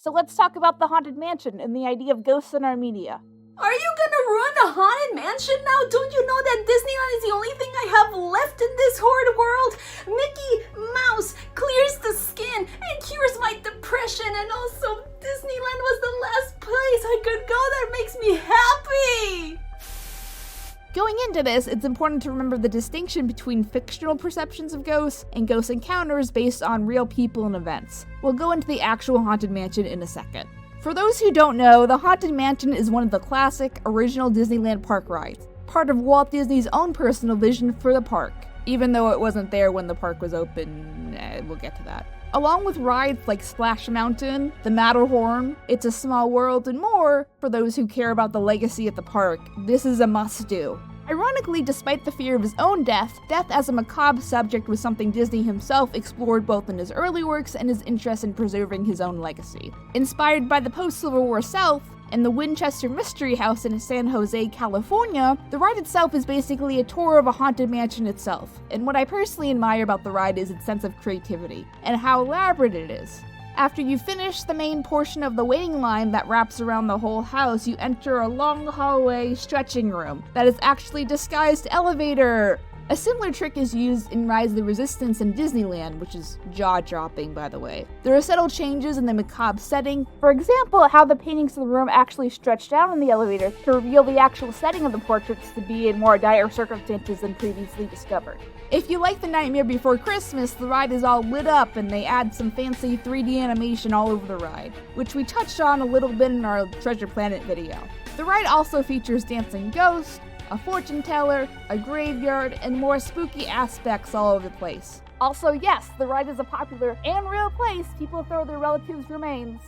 So let's talk about the Haunted Mansion and the idea of ghosts in our media. Are you gonna ruin a haunted mansion now? Don't you know that Disneyland is the only thing I have left in this horrid world? Mickey Mouse clears the skin and cures my depression, and also Disneyland was the last place I could go that makes me happy! Going into this, it's important to remember the distinction between fictional perceptions of ghosts and ghost encounters based on real people and events. We'll go into the actual Haunted Mansion in a second. For those who don't know, the Haunted Mansion is one of the classic, original Disneyland park rides, part of Walt Disney's own personal vision for the park, even though it wasn't there when the park was open. We'll get to that. Along with rides like Splash Mountain, the Matterhorn, It's a Small World, and more, for those who care about the legacy at the park, this is a must-do. Ironically, despite the fear of his own death as a macabre subject was something Disney himself explored both in his early works and his interest in preserving his own legacy. Inspired by the post-Civil War South and the Winchester Mystery House in San Jose, California, the ride itself is basically a tour of a haunted mansion itself, and what I personally admire about the ride is its sense of creativity, and how elaborate it is. After you finish the main portion of the waiting line that wraps around the whole house, you enter a long hallway stretching room that is actually disguised elevator. A similar trick is used in Rise of the Resistance in Disneyland, which is jaw-dropping, by the way. There are subtle changes in the macabre setting. For example, how the paintings of the room actually stretch down in the elevator to reveal the actual setting of the portraits to be in more dire circumstances than previously discovered. If you like The Nightmare Before Christmas, the ride is all lit up and they add some fancy 3D animation all over the ride, which we touched on a little bit in our Treasure Planet video. The ride also features dancing ghosts, a fortune teller, a graveyard, and more spooky aspects all over the place. Also, yes, the ride is a popular and real place people throw their relatives' remains.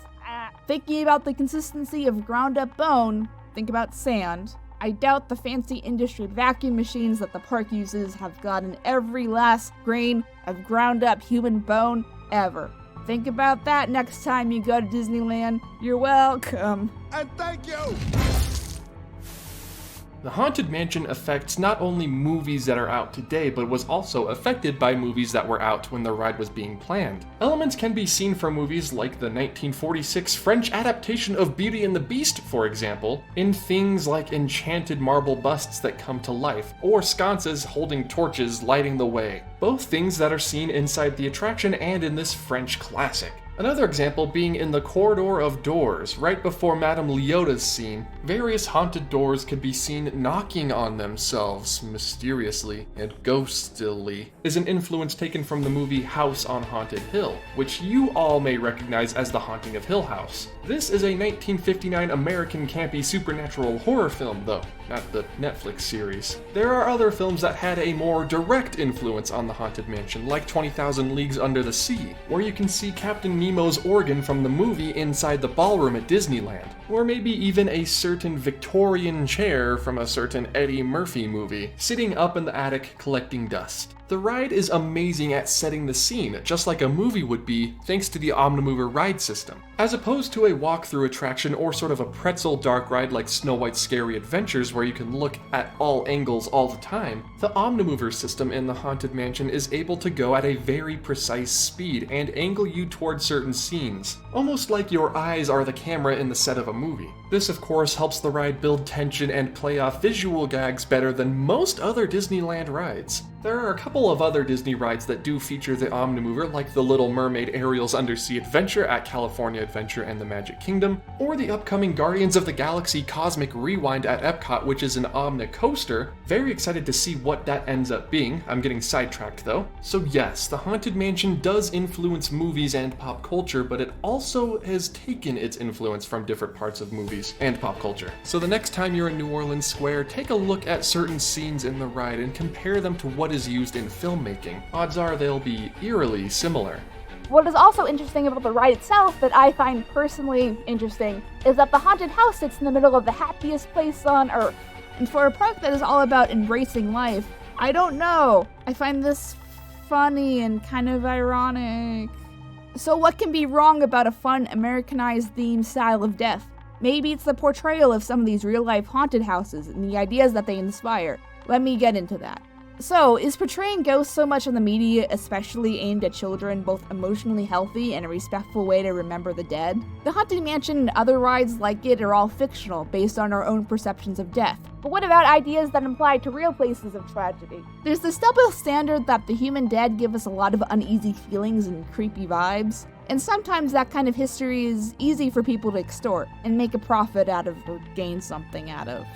Thinking about the consistency of ground-up bone, think about sand. I doubt the fancy industry vacuum machines that the park uses have gotten every last grain of ground-up human bone ever. Think about that next time you go to Disneyland. You're welcome. And thank you! The Haunted Mansion affects not only movies that are out today, but was also affected by movies that were out when the ride was being planned. Elements can be seen from movies like the 1946 French adaptation of Beauty and the Beast, for example, in things like enchanted marble busts that come to life, or sconces holding torches lighting the way, both things that are seen inside the attraction and in this French classic. Another example being in the Corridor of Doors, right before Madame Leota's scene. Various haunted doors could be seen knocking on themselves mysteriously and ghostily, is an influence taken from the movie House on Haunted Hill, which you all may recognize as The Haunting of Hill House. This is a 1959 American campy supernatural horror film though, not the Netflix series. There are other films that had a more direct influence on the Haunted Mansion, like 20,000 Leagues Under the Sea, where you can see Captain Nemo's organ from the movie inside the ballroom at Disneyland, or maybe even a certain Victorian chair from a certain Eddie Murphy movie, sitting up in the attic collecting dust. The ride is amazing at setting the scene, just like a movie would be, thanks to the Omnimover ride system. As opposed to a walk-through attraction or sort of a pretzel dark ride like Snow White's Scary Adventures where you can look at all angles all the time, the Omnimover system in the Haunted Mansion is able to go at a very precise speed and angle you towards certain scenes, almost like your eyes are the camera in the set of a movie. This of course helps the ride build tension and play off visual gags better than most other Disneyland rides. There are a couple of other Disney rides that do feature the Omnimover, like the Little Mermaid Ariel's Undersea Adventure at California Adventure and the Magic Kingdom, or the upcoming Guardians of the Galaxy Cosmic Rewind at Epcot, which is an Omnicoaster. Very excited to see what that ends up being. I'm getting sidetracked though. So yes, the Haunted Mansion does influence movies and pop culture, but it also has taken its influence from different parts of movies and pop culture. So the next time you're in New Orleans Square, take a look at certain scenes in the ride and compare them to what is used in filmmaking. Odds are they'll be eerily similar. What is also interesting about the ride itself that I find personally interesting is that the haunted house sits in the middle of the happiest place on Earth. And for a park that is all about embracing life, I don't know. I find this funny and kind of ironic. So what can be wrong about a fun Americanized themed style of death? Maybe it's the portrayal of some of these real-life haunted houses and the ideas that they inspire. Let me get into that. So, is portraying ghosts so much in the media especially aimed at children both emotionally healthy and a respectful way to remember the dead? The Haunted Mansion and other rides like it are all fictional, based on our own perceptions of death. But what about ideas that apply to real places of tragedy? There's this double standard that the human dead give us a lot of uneasy feelings and creepy vibes, and sometimes that kind of history is easy for people to extort and make a profit out of or gain something out of.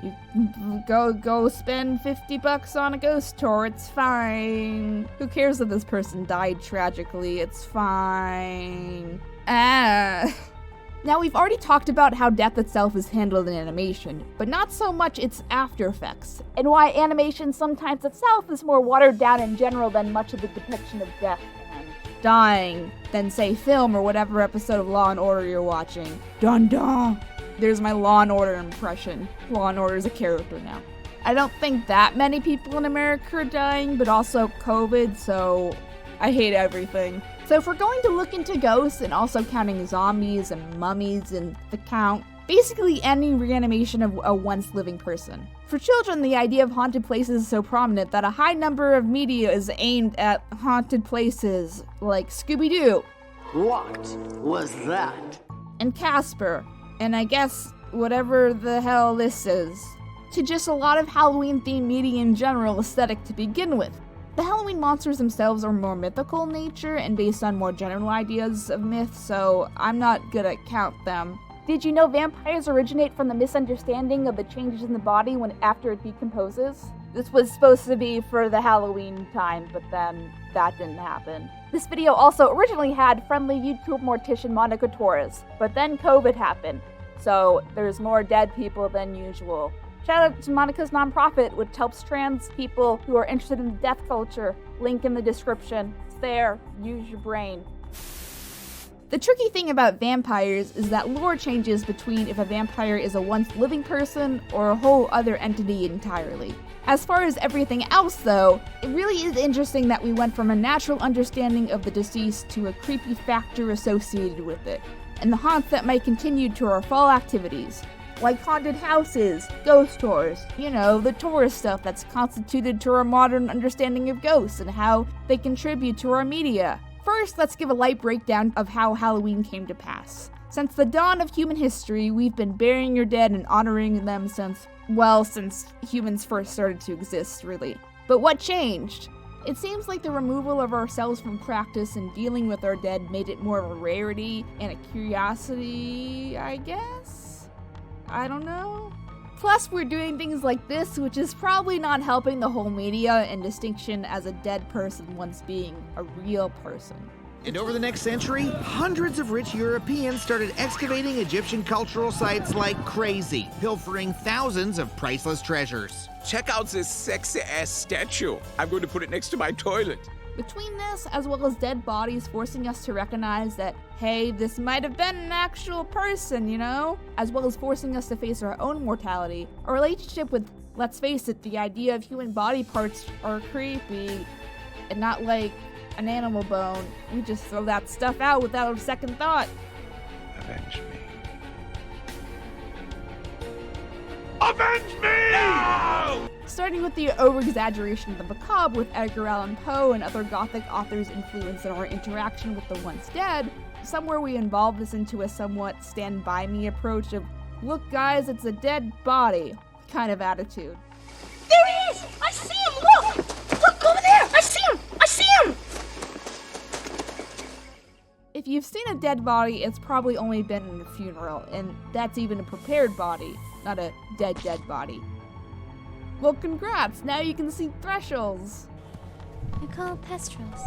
You go spend $50 on a ghost tour, it's fine. Who cares if this person died tragically, it's fine. Now we've already talked about how death itself is handled in animation, but not so much its after effects, and why animation sometimes itself is more watered down in general than much of the depiction of death and dying than, say, film or whatever episode of Law & Order you're watching. Dun dun! There's my Law & Order impression. Law & Order is a character now. I don't think that many people in America are dying, but also COVID, so I hate everything. So if we're going to look into ghosts and also counting zombies and mummies and the count, basically any reanimation of a once living person. For children, the idea of haunted places is so prominent that a high number of media is aimed at haunted places, like Scooby-Doo. What was that? And Casper. And I guess whatever the hell this is, to just a lot of Halloween-themed media in general aesthetic to begin with. The Halloween monsters themselves are more mythical in nature and based on more general ideas of myth, so I'm not gonna count them. Did you know vampires originate from the misunderstanding of the changes in the body after it decomposes? This was supposed to be for the Halloween time, but then that didn't happen. This video also originally had friendly YouTube mortician Monica Torres, but then COVID happened, so there's more dead people than usual. Shout out to Monica's nonprofit, which helps trans people who are interested in death culture. Link in the description. It's there. Use your brain. The tricky thing about vampires is that lore changes between if a vampire is a once living person or a whole other entity entirely. As far as everything else though, it really is interesting that we went from a natural understanding of the deceased to a creepy factor associated with it, and the haunts that might continue to our fall activities. Like haunted houses, ghost tours, the tourist stuff that's constituted to our modern understanding of ghosts and how they contribute to our media. First, let's give a light breakdown of how Halloween came to pass. Since the dawn of human history, we've been burying your dead and honoring them since humans first started to exist, really. But what changed? It seems like the removal of ourselves from practice and dealing with our dead made it more of a rarity and a curiosity, I guess? I don't know. Plus, we're doing things like this, which is probably not helping the whole media and distinction as a dead person once being a real person. And over the next century, hundreds of rich Europeans started excavating Egyptian cultural sites like crazy, pilfering thousands of priceless treasures. Check out this sexy-ass statue. I'm going to put it next to my toilet. Between this, as well as dead bodies forcing us to recognize that, hey, this might have been an actual person, as well as forcing us to face our own mortality, our relationship with, let's face it, the idea of human body parts are creepy, and not like an animal bone. We just throw that stuff out without a second thought. Avenge me. Avenge me! No! Starting with the over-exaggeration of the macabre with Edgar Allan Poe and other Gothic authors' influence in our interaction with the once dead, somewhere we evolve this into a somewhat stand-by-me approach of, look guys, it's a dead body kind of attitude. There he is! I see him! Look! Look over there! I see him! I see him! If you've seen a dead body, it's probably only been in a funeral, and that's even a prepared body, not a dead body. Well, congrats! Now you can see thresholds! I call it pestrels.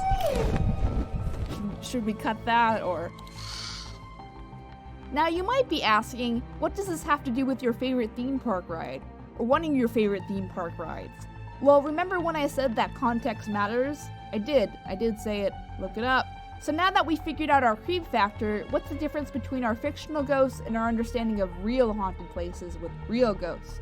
Should we cut that, or... Now you might be asking, what does this have to do with your favorite theme park ride? Or one of your favorite theme park rides? Well, remember when I said that context matters? I did say it. Look it up. So now that we figured out our creep factor, what's the difference between our fictional ghosts and our understanding of real haunted places with real ghosts?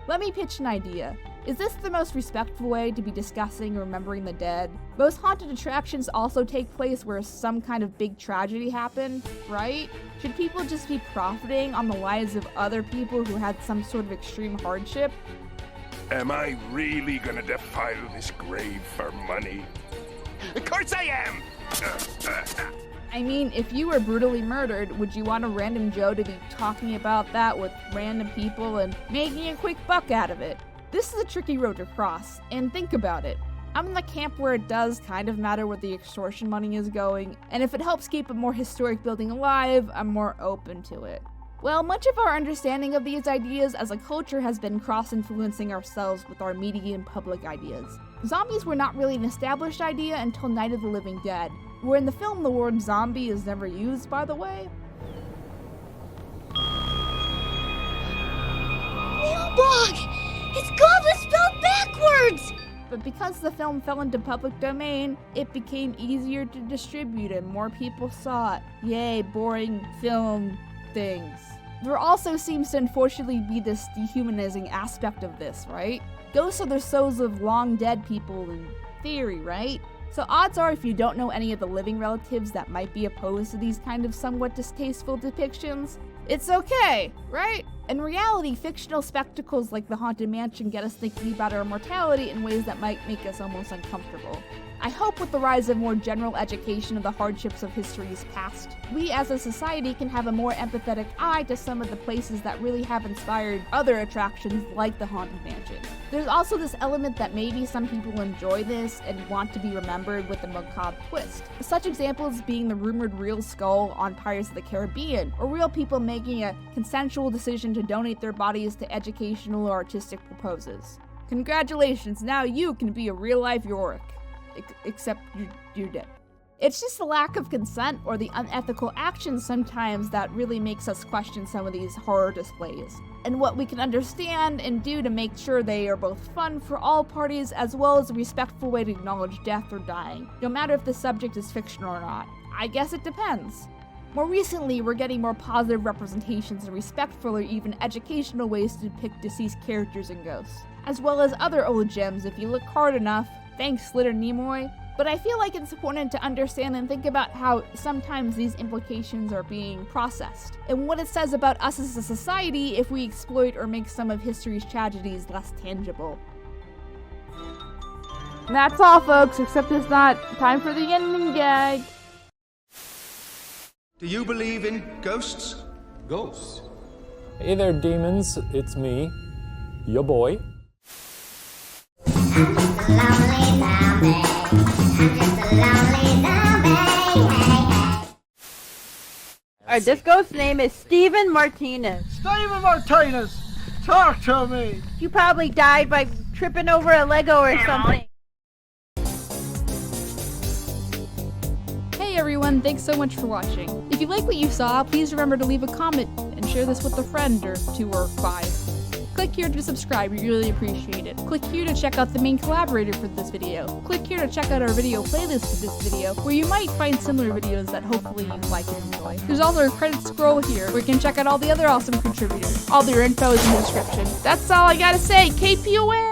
Let me pitch an idea. Is this the most respectful way to be discussing or remembering the dead? Most haunted attractions also take place where some kind of big tragedy happened, right? Should people just be profiting on the lives of other people who had some sort of extreme hardship? Am I really gonna defile this grave for money? Of course I am! I mean, if you were brutally murdered, would you want a random Joe to be talking about that with random people and making a quick buck out of it? This is a tricky road to cross, and think about it. I'm in the camp where it does kind of matter where the extortion money is going, and if it helps keep a more historic building alive, I'm more open to it. Well, much of our understanding of these ideas as a culture has been cross-influencing ourselves with our media and public ideas. Zombies were not really an established idea until Night of the Living Dead, where in the film the word zombie is never used, by the way. Bog! It's Goblin spelled backwards! But because the film fell into public domain, it became easier to distribute and more people saw it. Yay, boring film things. There also seems to unfortunately be this dehumanizing aspect of this, right? Ghosts are the souls of long dead people in theory, right? So odds are if you don't know any of the living relatives that might be opposed to these kind of somewhat distasteful depictions, it's okay, right? In reality, fictional spectacles like the Haunted Mansion get us thinking about our mortality in ways that might make us almost uncomfortable. I hope with the rise of more general education of the hardships of history's past, we as a society can have a more empathetic eye to some of the places that really have inspired other attractions like the Haunted Mansion. There's also this element that maybe some people enjoy this and want to be remembered with a macabre twist. Such examples being the rumored real skull on Pirates of the Caribbean, or real people making a consensual decision to donate their bodies to educational or artistic purposes. Congratulations, now you can be a real-life Yorick. Except you're dead. It's just the lack of consent or the unethical actions sometimes that really makes us question some of these horror displays, and what we can understand and do to make sure they are both fun for all parties as well as a respectful way to acknowledge death or dying, no matter if the subject is fictional or not. I guess it depends. More recently, we're getting more positive representations and respectful or even educational ways to depict deceased characters and ghosts, as well as other old gems if you look hard enough. Thanks, Slitter Nimoy. But I feel like it's important to understand and think about how sometimes these implications are being processed, and what it says about us as a society if we exploit or make some of history's tragedies less tangible. And that's all, folks, except it's not time for the ending gag. Do you believe in ghosts? Ghosts? Hey there, demons. It's me, your boy. Alright, this ghost's name is Steven Martinez. Steven Martinez! Talk to me! You probably died by tripping over a Lego or something. Hey everyone, thanks so much for watching. If you like what you saw, please remember to leave a comment and share this with a friend or 2 or 5. Click here to subscribe, we really appreciate it. Click here to check out the main collaborator for this video. Click here to check out our video playlist for this video, where you might find similar videos that hopefully you like and enjoy. There's also a credit scroll here, where you can check out all the other awesome contributors. All their info is in the description. That's all I gotta say, KPON!